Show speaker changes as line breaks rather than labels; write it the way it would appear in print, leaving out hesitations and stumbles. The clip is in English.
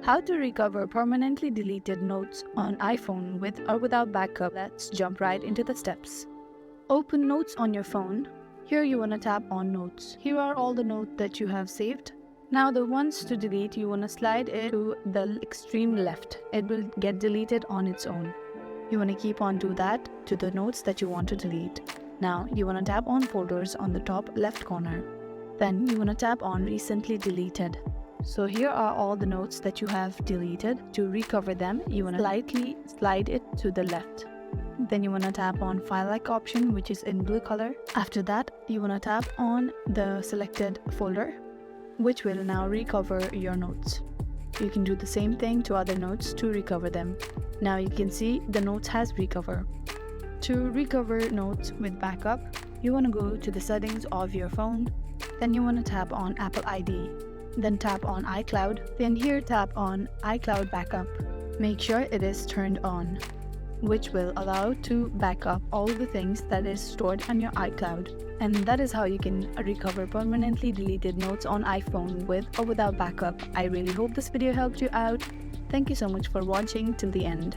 How to recover permanently deleted notes on iPhone with or without backup. Let's jump right into the steps. Open Notes on your phone. Here you want to tap on Notes. Here are all the notes that you have saved. Now the ones to delete, you want to slide it to the extreme left. It will get deleted on its own. You want to keep on to that to the notes that you want to delete. Now you want to tap on Folders on the top left corner. Then you want to tap on Recently Deleted. So here are all the notes that you have deleted. To recover them, you want to slightly slide it to the left. Then you want to tap on File Like option, which is in blue color. After that, you want to tap on the selected folder, which will now recover your notes. You can do the same thing to other notes to recover them. Now you can see the notes has recovered. To recover notes with backup, you want to go to the settings of your phone. Then you want to tap on Apple ID. Then tap on iCloud. Then here tap on iCloud Backup. Make sure it is turned on, which will allow to back up all the things that is stored on your iCloud. And that is how you can recover permanently deleted notes on iPhone with or without backup. I really hope this video helped you out. Thank you so much for watching till the end.